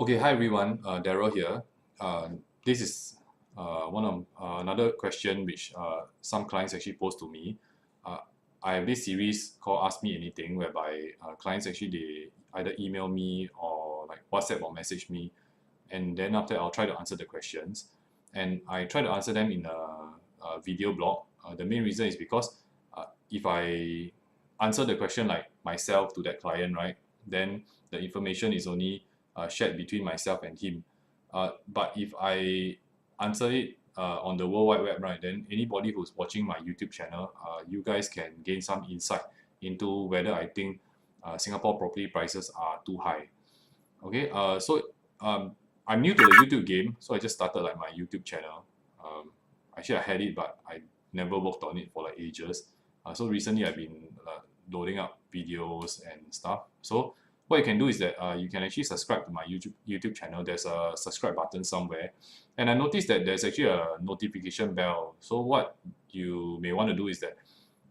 Okay, hi everyone. Daryl here. This is one of another question which some clients actually pose to me. Uh, I have this series called Ask Me Anything, whereby clients actually they either email me or like WhatsApp or message me, and then after that, I'll try to answer the questions, and I try to answer them in a video blog. The main reason is because if I answer the question like myself to that client, right, then the information is only shared between myself and him. But if I answer it on the World Wide Web, right, then anybody who's watching my YouTube channel, you guys can gain some insight into whether I think Singapore property prices are too high. Okay, um, I'm new to the YouTube game, so I just started like my YouTube channel. Actually, I had it, but I never worked on it for like ages. So recently, I've been loading up videos and stuff. So what you can do is that you can actually subscribe to my YouTube channel. There's a subscribe button somewhere, and I noticed that there's actually a notification bell. So what you may want to do is that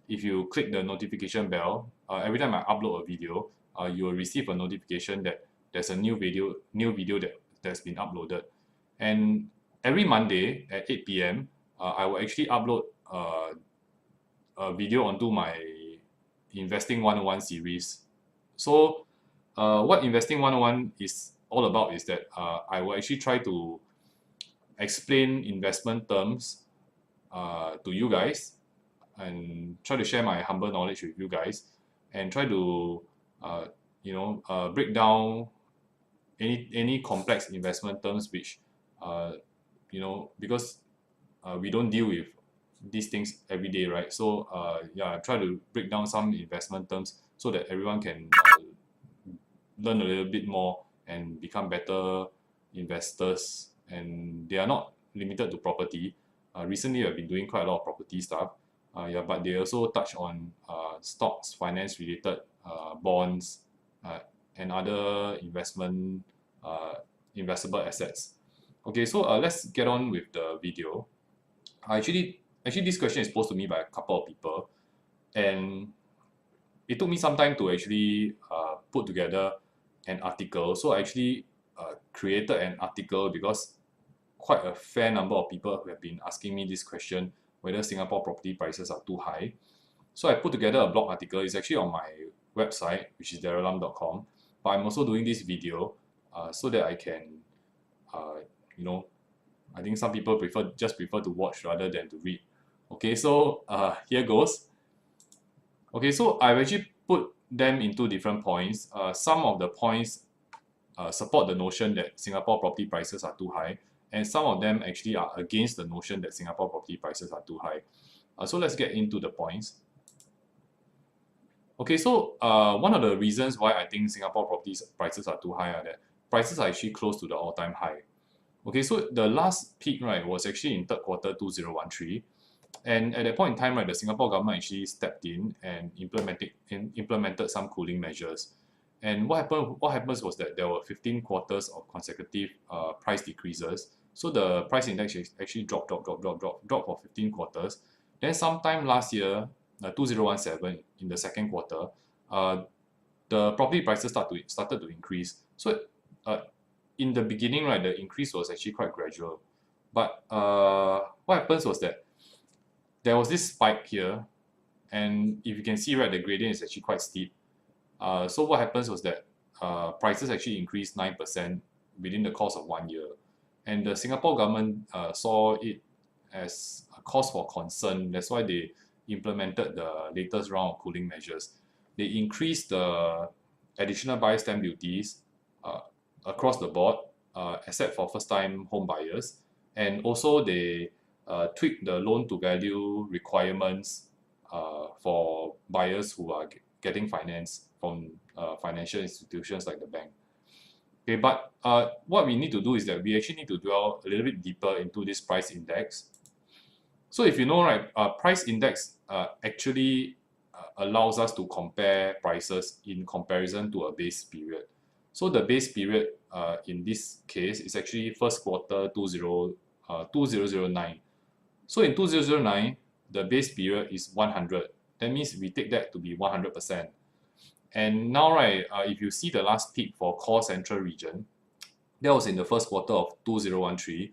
if you click the notification bell, every time I upload a video, you will receive a notification that there's a new video that's been uploaded. And every Monday at 8 p.m., I will actually upload a video onto my Investing 101 series. So what Investing 101 is all about is that I will actually try to explain investment terms to you guys and try to share my humble knowledge with you guys and try to break down any complex investment terms which because we don't deal with these things every day, right? So yeah, I try to break down some investment terms so that everyone can learn a little bit more and become better investors, and they are not limited to property. Recently I've been doing quite a lot of property stuff, yeah, but they also touch on stocks, finance related, bonds, and other investable assets. Okay, so let's get on with the video. Actually, this question is posed to me by a couple of people, and it took me some time to actually put together an article. So I actually created an article because quite a fair number of people who have been asking me this question, whether Singapore property prices are too high. So I put together a blog article. It's actually on my website, which is daryllum.com. But I'm also doing this video so that I can, uh, you know, I think some people prefer to watch rather than to read. Okay, so here goes. Okay, so I've actually put them into different points. Some of the points support the notion that Singapore property prices are too high, and some of them actually are against the notion that Singapore property prices are too high. So let's get into the points. Okay, so one of the reasons why I think Singapore property prices are too high are that prices are actually close to the all-time high. Okay, so the last peak, right, was actually in third quarter 2013. And at that point in time, right, the Singapore government actually stepped in and implemented some cooling measures. And what happens was that there were 15 quarters of consecutive price decreases. So the price index actually dropped for 15 quarters. Then sometime last year, 2017, in the second quarter, the property prices started to increase. So in the beginning, right, the increase was actually quite gradual. But what happens was that there was this spike here, and if you can see, right, the gradient is actually quite steep. So what happens was that prices actually increased 9% within the course of 1 year. And the Singapore government saw it as a cause for concern. That's why they implemented the latest round of cooling measures. They increased the additional buyer stamp duties across the board, except for first-time home buyers. And also they tweak the loan-to-value requirements for buyers who are getting finance from financial institutions like the bank. Okay, but what we need to do is that we actually need to dwell a little bit deeper into this price index. So if you know, right, price index actually allows us to compare prices in comparison to a base period. So the base period in this case is actually first quarter 2009. So in 2009, the base period is 100. That means we take that to be 100%. And now, right, if you see the last peak for core central region, That was in the first quarter of 2013.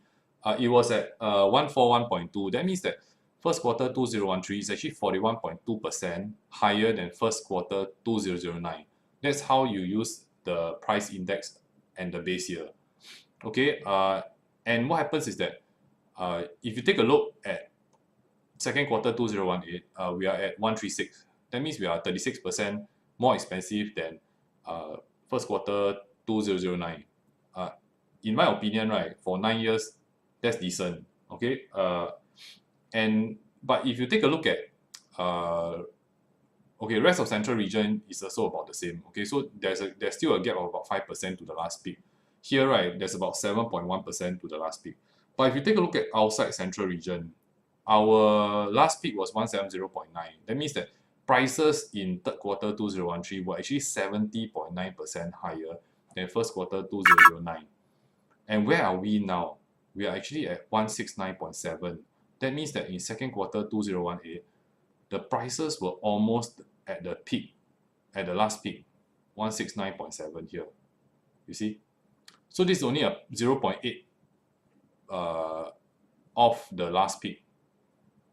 It was at 141.2. That means that first quarter 2013 is actually 41.2% higher than first quarter 2009. That's how you use the price index and the base year. Okay, and what happens is that if you take a look at second quarter 2018, we are at 136. That means we are 36% more expensive than first quarter 2009. In my opinion, right, for 9 years, that's decent. Okay, but if you take a look at okay, rest of central region is also about the same. Okay, so there's still a gap of about 5% to the last peak. Here, right, there's about 7.1% to the last peak. But if you take a look at outside central region, our last peak was 170.9. That means that prices in third quarter 2013 were actually 70.9% higher than first quarter 2009. And where are we now? We are actually at 169.7. That means that in second quarter 2018, the prices were almost at the peak, at the last peak, 169.7 here. You see? So this is only a 0.8 off the last peak.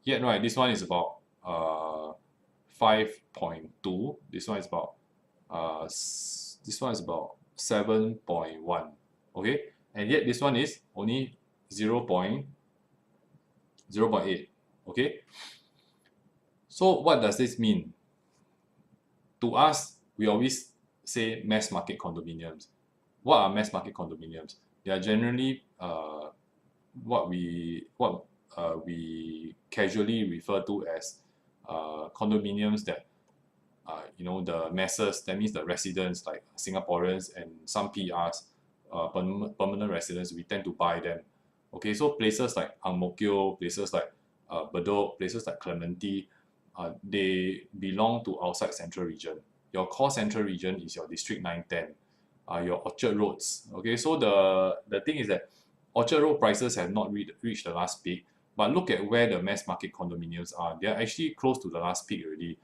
Yet, right, this one is about 5.2. This one is about 7.1. Okay, and yet this one is only 0.8. Okay, so what does this mean? To us, we always say mass market condominiums. What are mass market condominiums? They are generally what we casually refer to as condominiums that the masses, that means the residents like Singaporeans and some PRs, permanent residents, we tend to buy them. Okay, so places like Ang Mo Kio, places like Bedok, places like Clementi, they belong to outside central region. Your core central region is your District 910, your Orchard Roads. Okay, so the thing is that Orchard Road prices have not reached the last peak, but look at where the mass market condominiums are. They are actually close to the last peak already.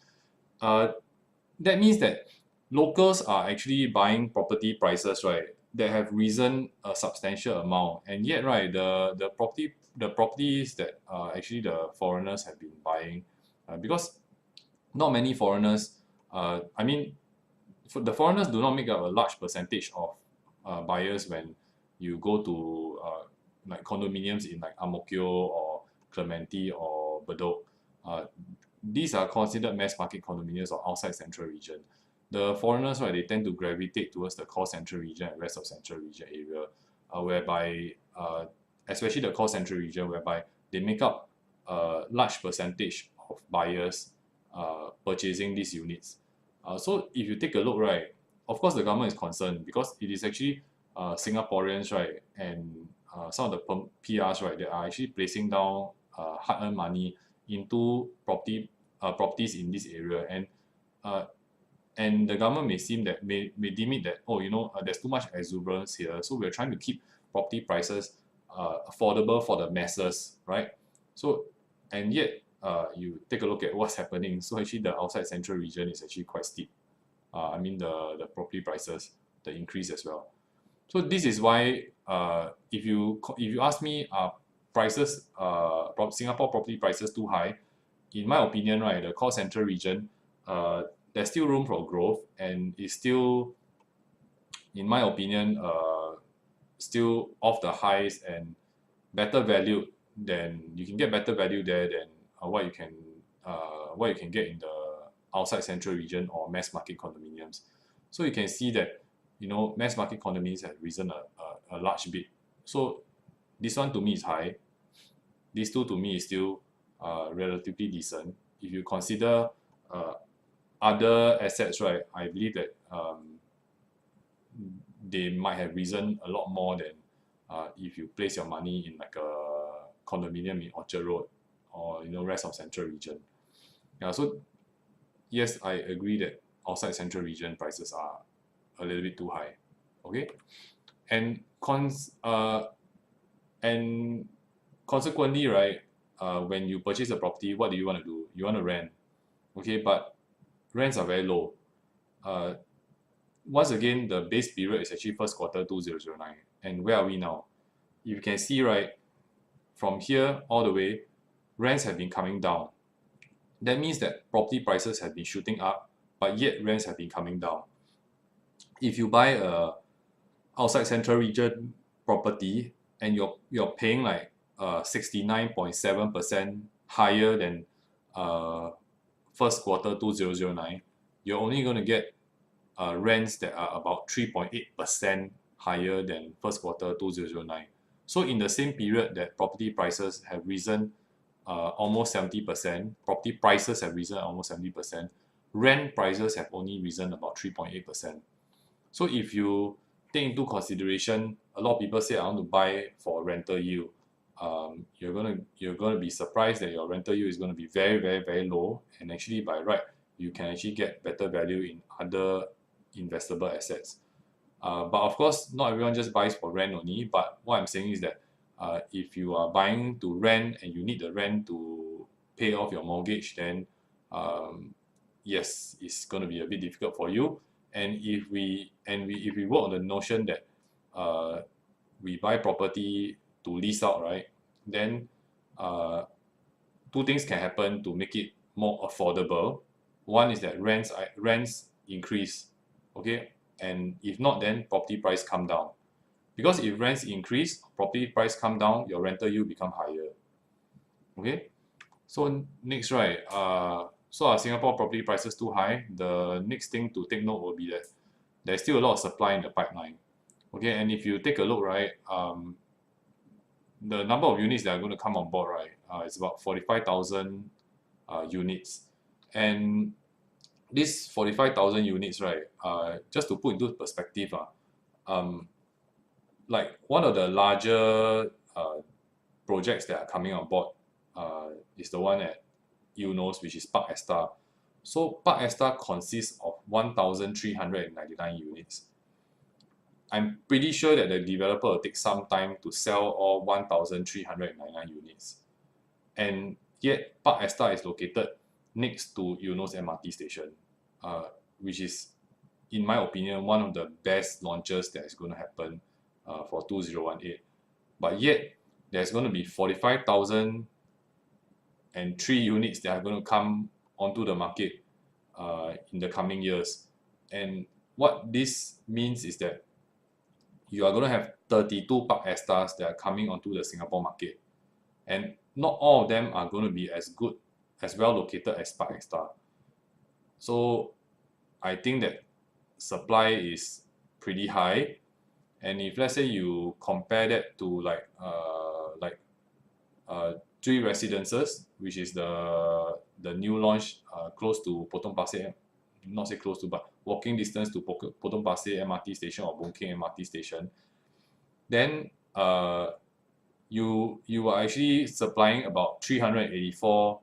That means that locals are actually buying property prices, right, that have risen a substantial amount, and yet, right, the properties that actually the foreigners have been buying, because not many foreigners, I mean, the foreigners do not make up a large percentage of buyers when you go to like condominiums in like Ang Mo Kio or Clementi or Bedok. These are considered mass market condominiums or outside central region. The foreigners, right, they tend to gravitate towards the core central region and rest of central region area, whereby especially the core central region, whereby they make up a large percentage of buyers purchasing these units. So if you take a look, right, of course the government is concerned because it is actually Singaporeans, right, and some of the PRs, right, that are actually placing down hard-earned money into properties in this area, and the government may deem it that, oh, there's too much exuberance here, so we're trying to keep property prices affordable for the masses, right? So, and yet you take a look at what's happening. So actually the outside central region is actually quite steep. I mean the property prices, the increase as well. So this is why if you ask me, prices, Singapore property prices too high? In my opinion, right, the core central region, there's still room for growth, and it's still, in my opinion, still off the highs and better valued than you can get better value there than what you can get in the outside central region or mass market condominiums. So you can see that mass market condominiums have risen a large bit. So this one to me is high. These two to me is still relatively decent. If you consider other assets, right, I believe that they might have risen a lot more than if you place your money in like a condominium in Orchard Road or rest of central region. Yeah, so yes, I agree that outside central region prices are a little bit too high. Okay, and consequently, right, when you purchase a property, what do you want to do? You want to rent. Okay, but rents are very low. once again, the base period is actually first quarter 2009. And where are we now? You can see, right, from here all the way, rents have been coming down. That means that property prices have been shooting up, but yet rents have been coming down. If you buy a outside central region property and you're paying like 69.7% higher than first quarter 2009, you're only going to get rents that are about 3.8% higher than first quarter 2009. So in the same period that property prices have risen almost 70%, property prices have risen almost 70%, rent prices have only risen about 3.8%. So if you take into consideration, a lot of people say I want to buy for rental yield. You're gonna be surprised that your rental yield is going to be very, very, very low, and actually by right you can actually get better value in other investable assets. But of course, not everyone just buys for rent only. But what I'm saying is that if you are buying to rent and you need the rent to pay off your mortgage, then yes, it's going to be a bit difficult for you. And if we work on the notion that we buy property to lease out, right? Then two things can happen to make it more affordable. One is that rents increase, okay, and if not, then property price come down. Because if rents increase, property price come down, your rental yield become higher. Okay, so next, right, so are Singapore property prices too high? The next thing to take note will be that there's still a lot of supply in the pipeline. Okay, and if you take a look, right, the number of units that are going to come on board, right, it's about 45,000 units. And these 45,000 units, right, just to put into perspective, like one of the larger projects that are coming on board is the one at Eunos, which is Park Esta. So Park Esta consists of 1,399 units. I'm pretty sure that the developer will take some time to sell all 1,399 units. And yet Park Esta is located next to Eunos MRT station, which is, in my opinion, one of the best launches that is going to happen for 2018. But yet, there's going to be 45,003 units that are going to come onto the market in the coming years. And what this means is that you are going to have 32 Park Estas that are coming onto the Singapore market. And not all of them are going to be as good, as well located as Park Esta. So I think that supply is pretty high. And if let's say you compare that to like 3 Residences, which is the new launch close to Potong Pasir, not say close to, but walking distance to Potong Pasir MRT station or Boon Keng MRT station, then you are actually supplying about 384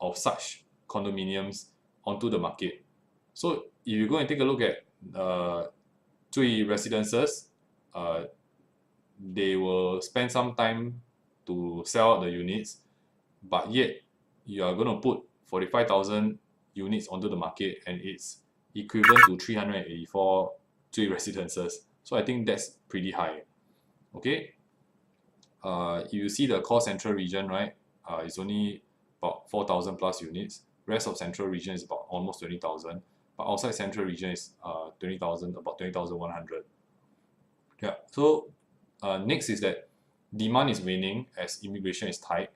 of such condominiums onto the market. So if you go and take a look at 3 Residences, they will spend some time to sell out the units, but yet you are going to put 45,000 units onto the market, and it's equivalent to 384 3 Residences. So I think that's pretty high. Okay, you see the core central region, right? It's only about 4,000 plus units. Rest of central region is about almost 20,000, but outside central region is 20,000, about 20,100. Yeah. So next is that demand is waning as immigration is tight.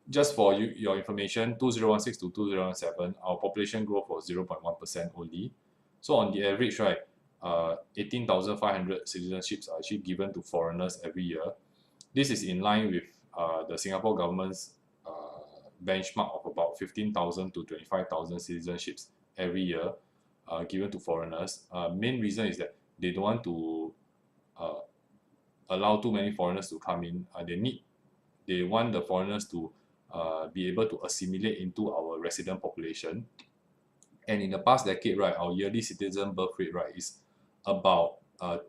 Just for your information, 2016 to 2017, our population growth was 0.1% only. So on the average, right, 18,500 citizenships are actually given to foreigners every year. This is in line with the Singapore government's benchmark of about 15,000 to 25,000 citizenships every year given to foreigners. Main reason is that they don't want to allow too many foreigners to come in. They want the foreigners to be able to assimilate into our resident population. And in the past decade, right, our yearly citizen birth rate, right, is about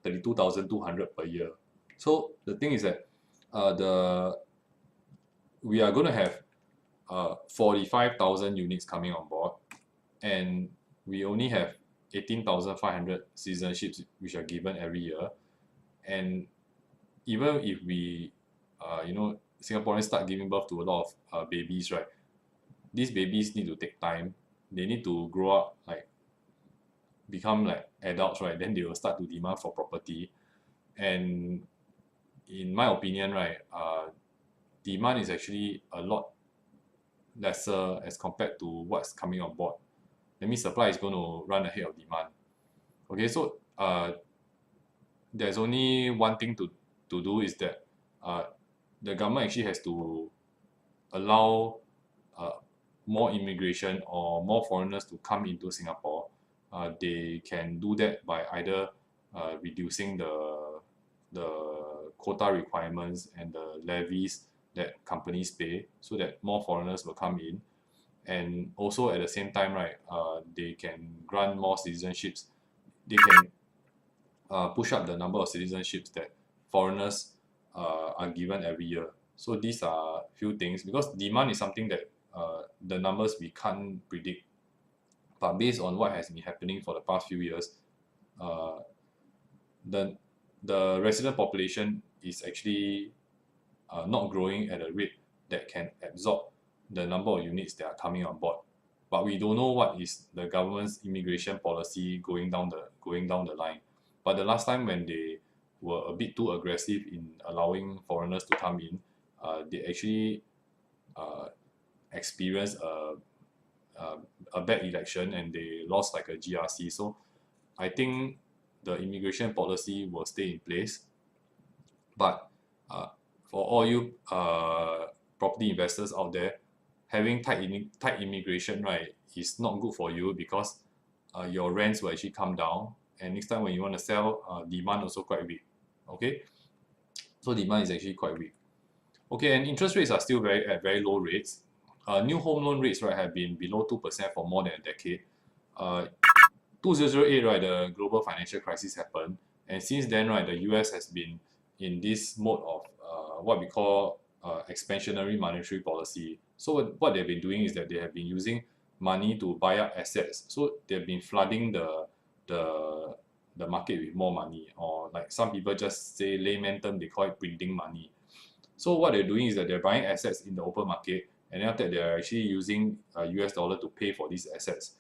32,200 per year. So the thing is that we are going to have 45,000 units coming on board, and we only have 18,500 citizenships which are given every year. And even if we, Singaporeans start giving birth to a lot of babies, right? These babies need to take time. They need to grow up, like become like adults, right? Then they will start to demand for property. And in my opinion, right, demand is actually a lot lesser as compared to what's coming on board. That means supply is going to run ahead of demand. Okay, so there's only one thing to do, is that the government actually has to allow more immigration or more foreigners to come into Singapore. They can do that by either reducing the quota requirements and the levies that companies pay, so that more foreigners will come in. And also at the same time, right, they can grant more citizenships. They can push up the number of citizenships that foreigners are given every year. So these are few things, because demand is something that the numbers we can't predict. But based on what has been happening for the past few years, the resident population is actually not growing at a rate that can absorb the number of units that are coming on board. But we don't know what is the government's immigration policy going down the line. But the last time when they were a bit too aggressive in allowing foreigners to come in, they actually experienced a bad election, and they lost like a GRC. So I think the immigration policy will stay in place. But for all you property investors out there, having tight immigration, right, is not good for you, because your rents will actually come down, and next time when you want to sell, demand also quite weak. Okay, so demand is actually quite weak. Okay, and interest rates are still at very low rates. New home loan rates, right, have been below 2% for more than a decade. 2008, right, the global financial crisis happened, and since then, right, the US has been in this mode of what we call expansionary monetary policy. So what they've been doing is that they have been using money to buy up assets. So they've been flooding the market with more money, or like some people just say layman term, they call it printing money. So what they're doing is that they're buying assets in the open market, and then after that they're actually using US dollar to pay for these assets.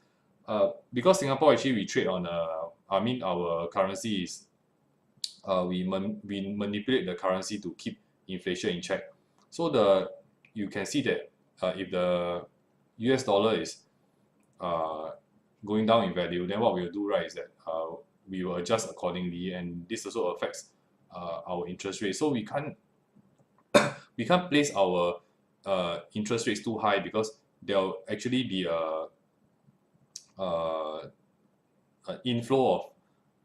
Because Singapore actually we trade on our currency is we manipulate the currency to keep inflation in check. So you can see that if the US dollar is going down in value, then what we'll do, right, is that we will adjust accordingly, and this also affects our interest rate. So we can't place our interest rates too high, because there'll actually be an inflow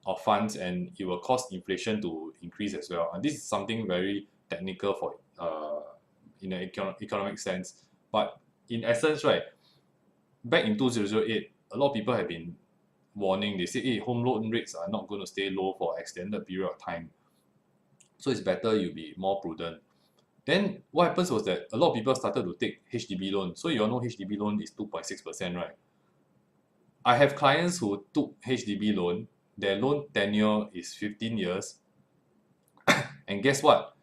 of funds, and it will cause inflation to increase as well. And this is something very technical for in an economic sense. But in essence, right, back in 2008, a lot of people have been warning. They say, hey, home loan rates are not going to stay low for extended period of time, so it's better you be more prudent. Then what happens was that a lot of people started to take HDB loan. So you all know HDB loan is 2.6%, right? I have clients who took HDB loan. Their loan tenure is 15 years. And guess what?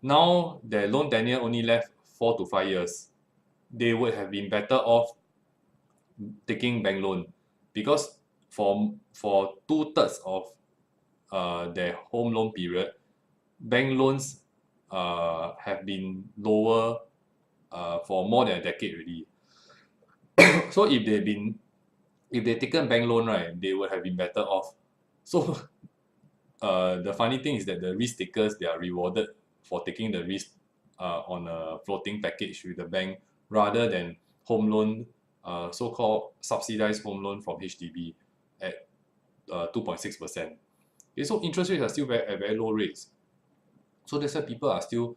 Now their loan tenure only left 4 to 5 years. They would have been better off taking bank loan, because for 2/3 of their home loan period, bank loans have been lower for more than a decade already. So if they've taken bank loan, right, they would have been better off. So the funny thing is that the risk takers, they are rewarded for taking the risk on a floating package with the bank, rather than home loan, so-called subsidized home loan from HDB at 2.6%. Okay, so interest rates are still at very low rates. So that's why people are still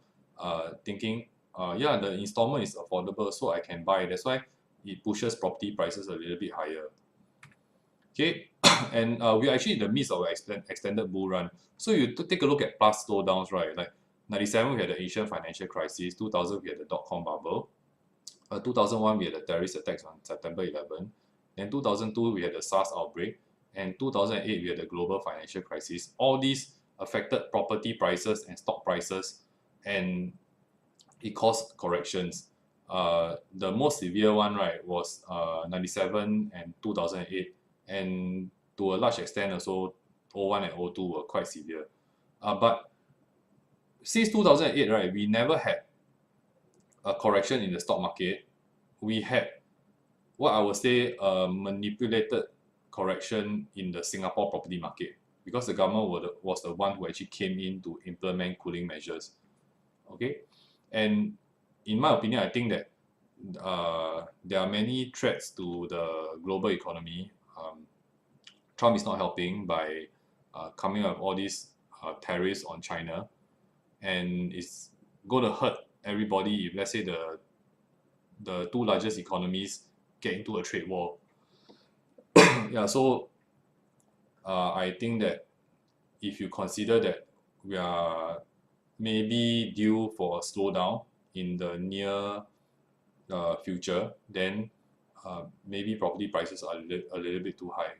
thinking, yeah, the installment is affordable, so I can buy. That's why it pushes property prices a little bit higher. Okay, and we're actually in the midst of an extended bull run. So you take a look at past slowdowns, right? Like 97, we had the Asian financial crisis. 2000, we had the dot-com bubble. 2001, we had the terrorist attacks on September 11. Then 2002 we had the SARS outbreak, and 2008 we had the global financial crisis. All these affected property prices and stock prices, and it caused corrections. The most severe one, right, was 97 and 2008, and to a large extent also 01 and 02 were quite severe. But since 2008, right, we never had a correction in the stock market. We had what I would say a manipulated correction in the Singapore property market, because the government was the one who actually came in to implement cooling measures. Okay, and in my opinion, I think that there are many threats to the global economy. Trump is not helping by coming up with all these tariffs on China, and it's going to hurt everybody if, let's say, the two largest economies get into a trade war. Yeah, so I think that if you consider that we are maybe due for a slowdown in the near future, then maybe property prices are a little bit too high.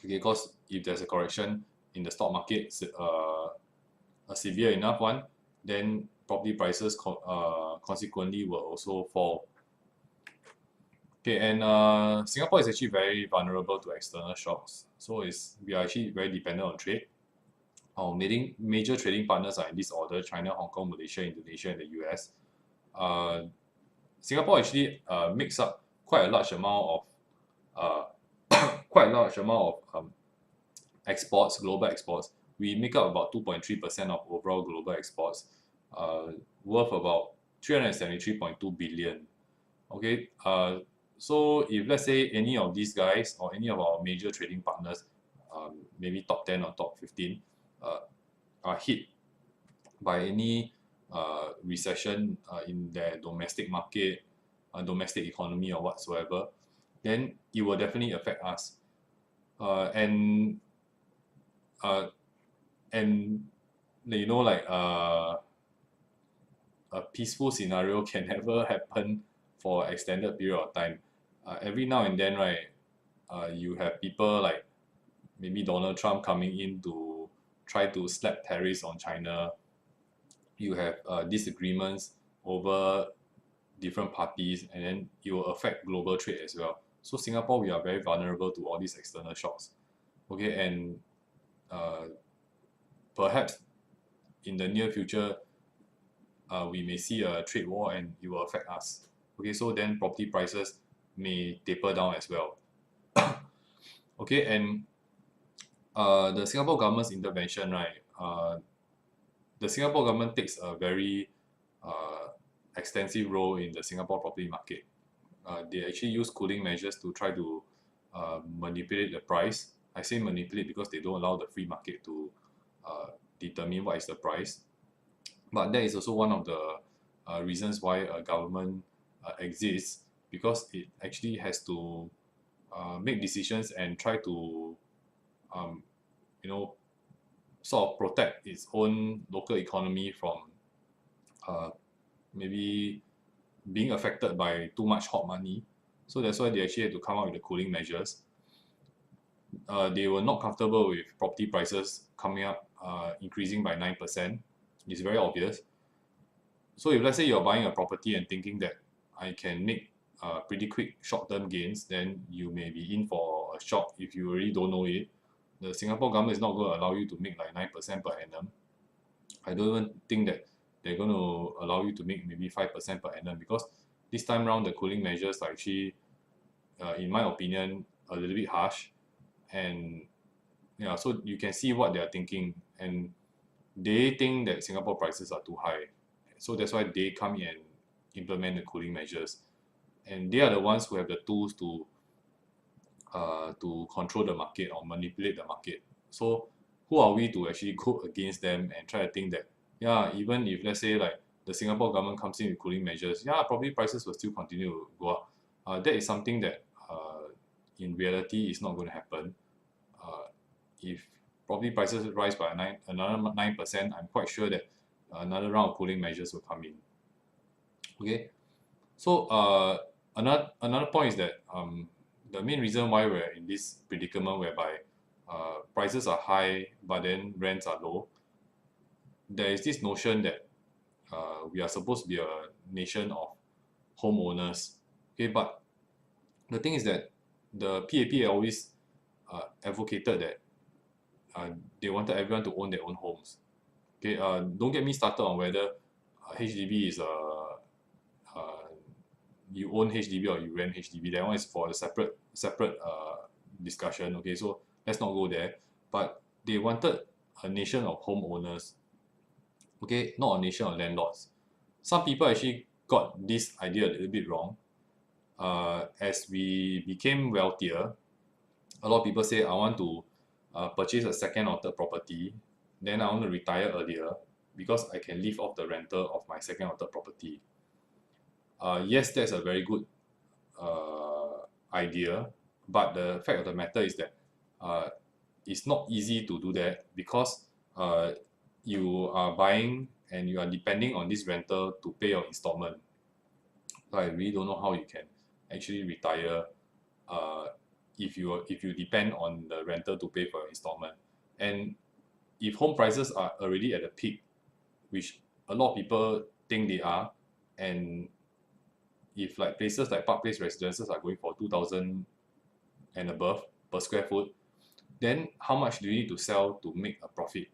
Okay, because if there's a correction in the stock market, a severe enough one, then property prices consequently will also fall. Okay, and Singapore is actually very vulnerable to external shocks. So we are actually very dependent on trade. Our major trading partners are in this order: China, Hong Kong, Malaysia, Indonesia, and the US. Singapore actually makes up quite a large amount of exports, global exports. We make up about 2.3% of overall global exports, worth about 373.2 billion. Okay, so if, let's say, any of these guys or any of our major trading partners, maybe top 10 or top 15, are hit by any recession in their domestic market, domestic economy or whatsoever, then it will definitely affect us. And you know, like a peaceful scenario can never happen for an extended period of time. Every now and then, right, you have people like maybe Donald Trump coming in to try to slap tariffs on China. You have disagreements over different parties, and then it will affect global trade as well. So Singapore, we are very vulnerable to all these external shocks. Okay, and perhaps in the near future, we may see a trade war and it will affect us. Okay, so then property prices may taper down as well. Okay, and the Singapore government's intervention, right? The Singapore government takes a very extensive role in the Singapore property market. They actually use cooling measures to try to manipulate the price. I say manipulate because they don't allow the free market to determine what is the price. But that is also one of the reasons why a government exists, because it actually has to make decisions and try to you know, sort of protect its own local economy from maybe being affected by too much hot money. So that's why they actually had to come up with the cooling measures. They were not comfortable with property prices coming up, increasing by 9%. It's very obvious. So if, let's say, you're buying a property and thinking that I can make pretty quick short-term gains, then you may be in for a shock if you really don't know it. The Singapore government is not going to allow you to make like 9% per annum. I don't even think that they're going to allow you to make maybe 5% per annum, because this time around the cooling measures are actually, in my opinion, a little bit harsh. And yeah, so you can see what they are thinking, and they think that Singapore prices are too high. So that's why they come in and implement the cooling measures. And they are the ones who have the tools to control the market or manipulate the market. So who are we to actually go against them and try to think that, yeah, even if, let's say, like the Singapore government comes in with cooling measures, yeah, property prices will still continue to go up. That is something that in reality is not going to happen. If property prices rise by another 9%, I'm quite sure that another round of cooling measures will come in. Okay, so another point is that the main reason why we're in this predicament whereby prices are high but then rents are low, there is this notion that we are supposed to be a nation of homeowners. Okay, but the thing is that the PAP always advocated that they wanted everyone to own their own homes. Okay, don't get me started on whether HDB is you own HDB or you rent HDB. That one is for a separate discussion. Okay, so let's not go there. But they wanted a nation of homeowners. Okay, not a nation of landlords. Some people actually got this idea a little bit wrong. As we became wealthier, a lot of people say, I want to purchase a second or third property, then I want to retire earlier because I can live off the rental of my second or third property. Yes, that's a very good idea, but the fact of the matter is that it's not easy to do that because you are buying and you are depending on this rental to pay your installment. So I really don't know how you can actually retire if you depend on the rental to pay for your installment. And if home prices are already at a peak, which a lot of people think they are, and if like places like Park Place residences are going for 2,000 and above per square foot, then how much do you need to sell to make a profit?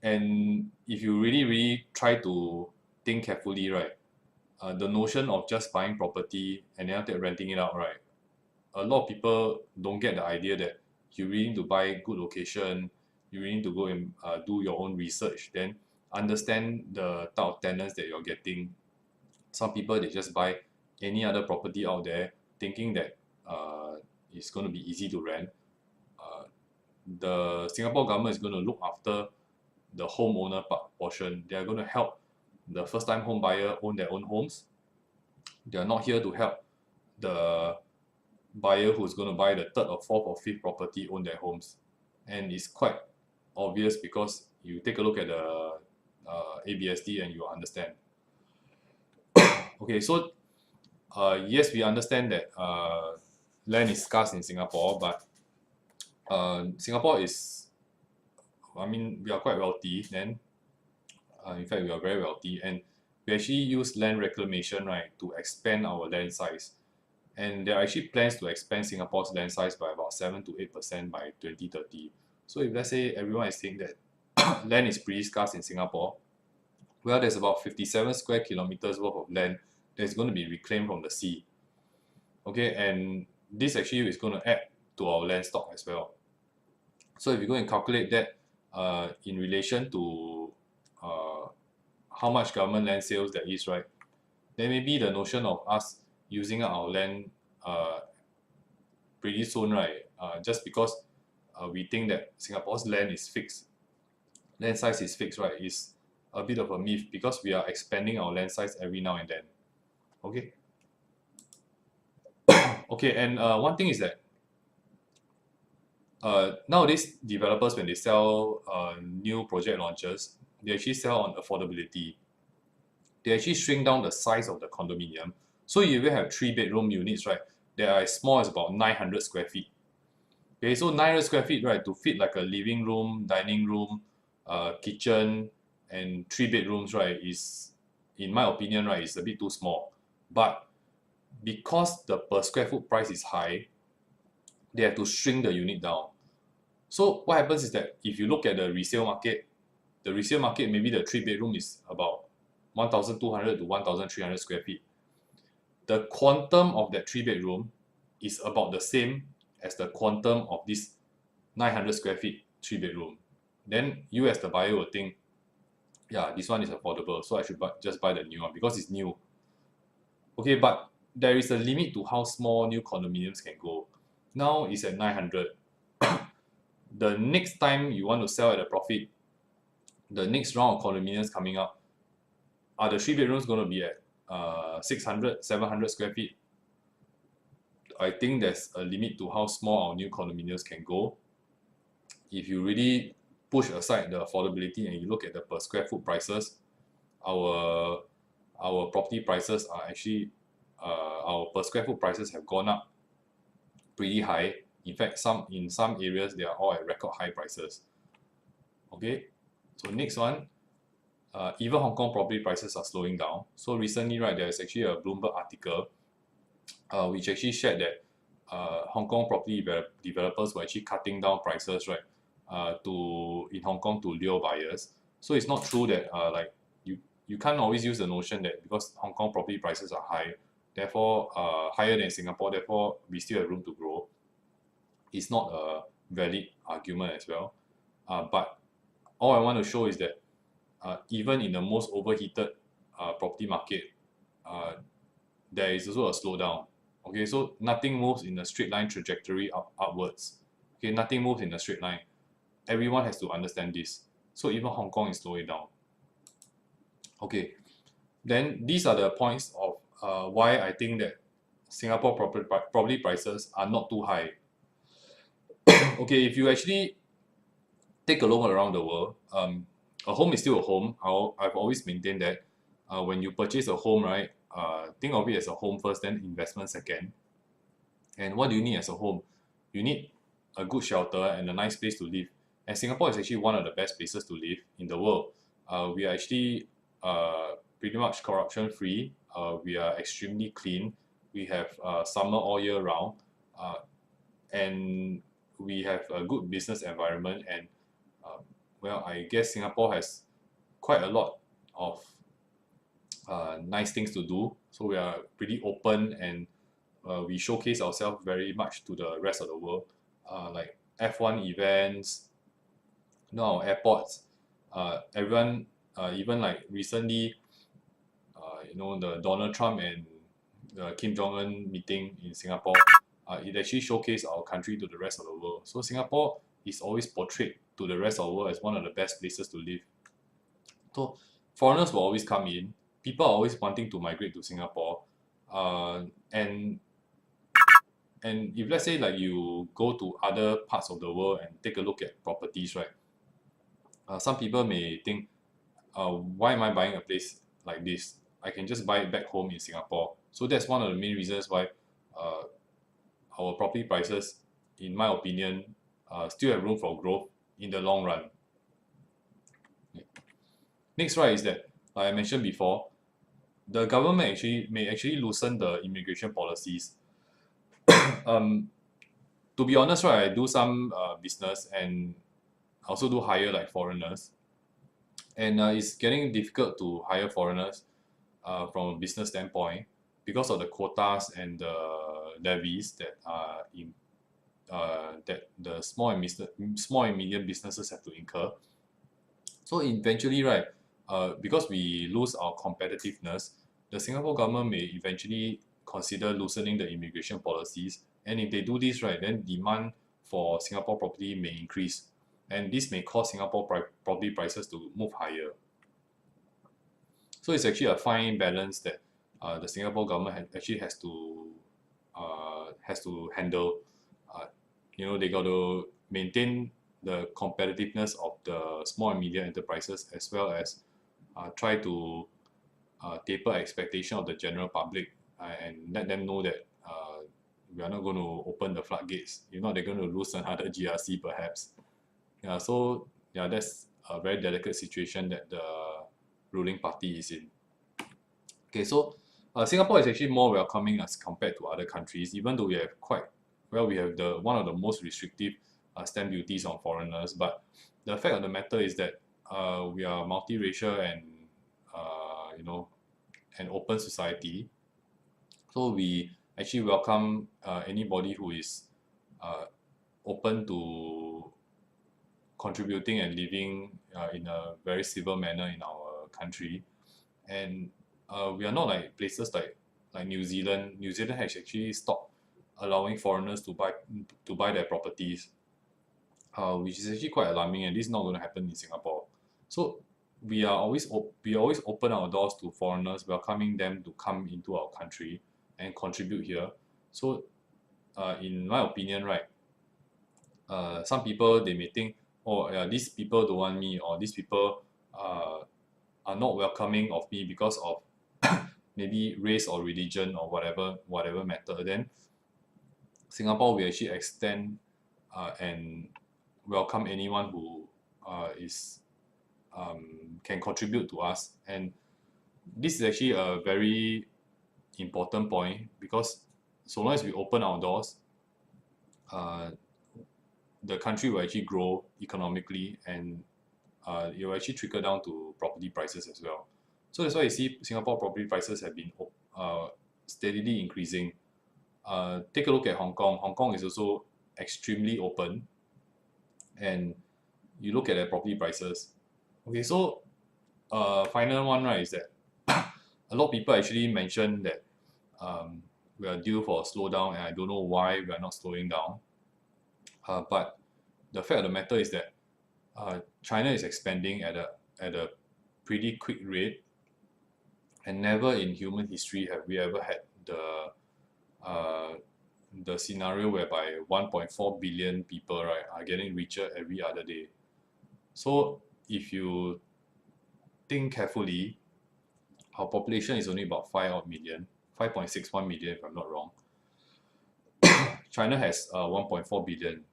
And if you really try to think carefully, right, the notion of just buying property and then after renting it out, right, a lot of people don't get the idea that you really need to buy good location, you really need to go and do your own research, then understand the type of tenants that you're getting. Some people, they just buy any other property out there thinking that it's going to be easy to rent. The Singapore government is going to look after the homeowner portion. They are going to help the first-time home buyer own their own homes. They are not here to help the buyer who's going to buy the third or fourth or fifth property own their homes. And it's quite obvious because you take a look at the ABSD and you understand. Okay, so yes, we understand that land is scarce in Singapore, but Singapore is, I mean, we are quite wealthy. Then, in fact, we are very wealthy, and we actually use land reclamation, right, to expand our land size. And there are actually plans to expand Singapore's land size by about 7 to 8% by 2030. So if let's say everyone is saying that land is pretty scarce in Singapore, well, there's about 57 square kilometers worth of land that's going to be reclaimed from the sea. Okay, and this actually is going to add to our land stock as well. So if you go and calculate that in relation to how much government land sales there is, right, then maybe the notion of us using our land pretty soon, right, just because we think that Singapore's land is fixed, land size is fixed, right, is a bit of a myth because we are expanding our land size every now and then. Okay. Okay, and one thing is that nowadays developers, when they sell new project launches, they actually sell on affordability. They actually shrink down the size of the condominium. So you will have 3-bedroom units, right? They are as small as about 900 square feet. Okay, so 900 square feet, right, to fit like a living room, dining room, kitchen, and 3 bedrooms, right, is, in my opinion, right, is a bit too small. But because the per square foot price is high, they have to shrink the unit down. So what happens is that if you look at the resale market, maybe the 3-bedroom is about 1,200 to 1,300 square feet. The quantum of that 3-bedroom is about the same as the quantum of this 900 square feet 3-bedroom. Then you as the buyer will think, yeah, this one is affordable, so I should just buy the new one because it's new. Okay, but there is a limit to how small new condominiums can go. Now it's at 900. The next time you want to sell at a profit, the next round of condominiums coming up, are the 3 bedrooms going to be at 600, 700 square feet? I think there's a limit to how small our new condominiums can go. If you really push aside the affordability and you look at the per square foot prices, our property prices are actually our per square foot prices have gone up pretty high. In fact, in some areas they are all at record high prices. Okay, so next one, even Hong Kong property prices are slowing down. So recently, right, there's actually a Bloomberg article which actually shared that Hong Kong property developers were actually cutting down prices, right, in Hong Kong to lure buyers. So it's not true that like you can't always use the notion that because Hong Kong property prices are high, therefore higher than Singapore, therefore we still have room to grow. It's not a valid argument as well. But all I want to show is that even in the most overheated property market, there is also a slowdown. Okay, so nothing moves in a straight line trajectory upwards. Okay, nothing moves in a straight line. Everyone has to understand this. So even Hong Kong is slowing down. Okay, then these are the points of why I think that Singapore property prices are not too high. Okay, if you actually take a look around the world, a home is still a home. I've always maintained that when you purchase a home, right, think of it as a home first, then investment second. And what do you need as a home? You need a good shelter and a nice place to live. And Singapore is actually one of the best places to live in the world. We are actually pretty much corruption free. We are extremely clean. We have summer all year round. And we have a good business environment, and well, I guess Singapore has quite a lot of nice things to do. So we are pretty open, and we showcase ourselves very much to the rest of the world, like F1 events, our airports. Everyone, even like recently, the Donald Trump and the Kim Jong-un meeting in Singapore, it actually showcased our country to the rest of the world. So Singapore is always portrayed to the rest of the world as one of the best places to live. So foreigners will always come in. People are always wanting to migrate to Singapore. And if let's say like you go to other parts of the world and take a look at properties, right? Some people may think, why am I buying a place like this? I can just buy it back home in Singapore. So that's one of the main reasons why our property prices, in my opinion, still have room for growth in the long run. Next, right, is that, like I mentioned before, the government may actually loosen the immigration policies. To be honest, right, I do some business, and I also do hire like foreigners, and it's getting difficult to hire foreigners from a business standpoint because of the quotas and the levies that that the small and medium businesses have to incur. So eventually, right, because we lose our competitiveness, the Singapore government may eventually consider loosening the immigration policies. And if they do this, right, then demand for Singapore property may increase. And this may cause Singapore property prices to move higher. So it's actually a fine balance that the Singapore government actually has to handle. They got to maintain the competitiveness of the small and medium enterprises, as well as try to taper expectation of the general public, and let them know that we are not going to open the floodgates. If not, they're going to lose another GRC perhaps. So that's a very delicate situation that the ruling party is in. Okay, so Singapore is actually more welcoming as compared to other countries, even though we have one of the most restrictive stamp duties on foreigners. But the fact of the matter is that we are multiracial and an open society. So we actually welcome anybody who is open to contributing and living in a very civil manner in our country. And we are not like places like New Zealand. New Zealand has actually stopped allowing foreigners to buy their properties, which is actually quite alarming, and this is not going to happen in Singapore. So we always open our doors to foreigners, welcoming them to come into our country and contribute here. So in my opinion, right, some people, they may think, these people don't want me, or these people are not welcoming of me because of maybe race or religion or whatever matter, then Singapore will actually extend and welcome anyone who is can contribute to us. And this is actually a very important point, because so long as we open our doors, the country will actually grow economically, and it will actually trickle down to property prices as well. So that's why you see Singapore property prices have been steadily increasing. Take a look at Hong Kong. Hong Kong is also extremely open, and you look at their property prices. Okay, so final one, right, is that a lot of people actually mention that we are due for a slowdown, and I don't know why we are not slowing down. But the fact of the matter is that China is expanding at a pretty quick rate, and never in human history have we ever had the scenario whereby 1.4 billion people, right, are getting richer every other day. So if you think carefully, our population is only about 5.61 million if I'm not wrong. China has 1.4 billion.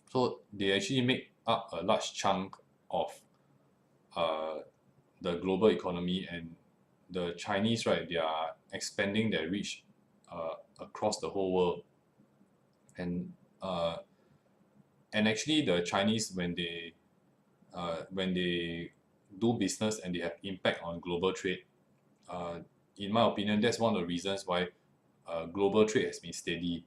So they actually make up a large chunk of the global economy, and the Chinese, right, they are expanding their reach across the whole world. And actually the Chinese, when they do business and they have impact on global trade, in my opinion, that's one of the reasons why global trade has been steady.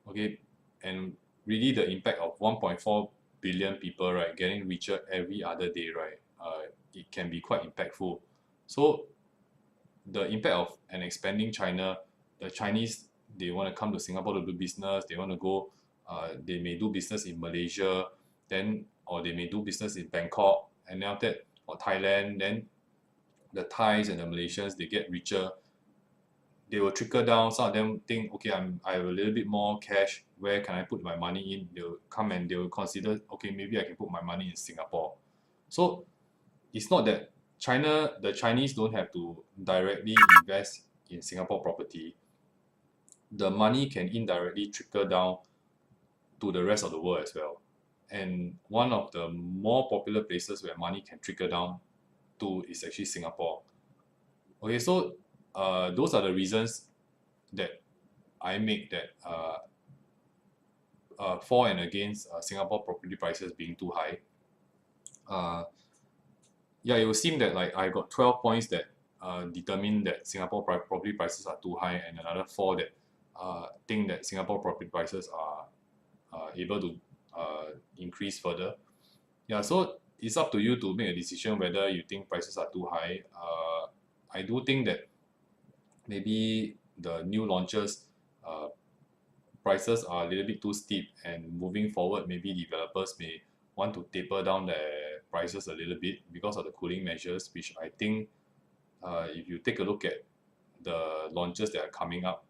Okay, and really the impact of 1.4 billion people, right, getting richer every other day, right, it can be quite impactful. So the impact of an expanding China, the Chinese, they want to come to Singapore to do business, they want to go, they may do business in Malaysia, then, or they may do business in Bangkok, and then after that, or Thailand, then the Thais and the Malaysians, they get richer, they will trickle down. Some of them think, okay, I have a little bit more cash, where can I put my money in? They'll come and they will consider, okay, maybe I can put my money in Singapore. So it's not that the Chinese don't have to directly invest in Singapore property. The money can indirectly trickle down to the rest of the world as well. And one of the more popular places where money can trickle down to is actually Singapore. Okay, so those are the reasons that I make that for and against Singapore property prices being too high. Yeah, it will seem that like I got 12 points that determine that Singapore property prices are too high, and another 4 that think that Singapore property prices are able to increase further. Yeah, so it's up to you to make a decision whether you think prices are too high. I do think that maybe the new launches prices are a little bit too steep, and moving forward, maybe developers may want to taper down their prices a little bit because of the cooling measures, which I think if you take a look at the launches that are coming up,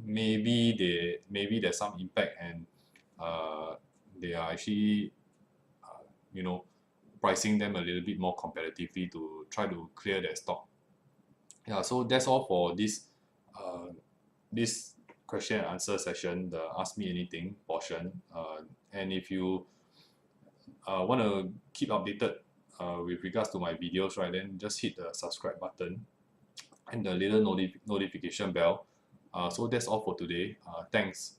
maybe there's some impact, and they are actually pricing them a little bit more competitively to try to clear their stock. Yeah, so that's all for this question and answer session, the Ask Me Anything portion. And if you want to keep updated with regards to my videos, right, then just hit the subscribe button and the little notification bell. So that's all for today. Thanks.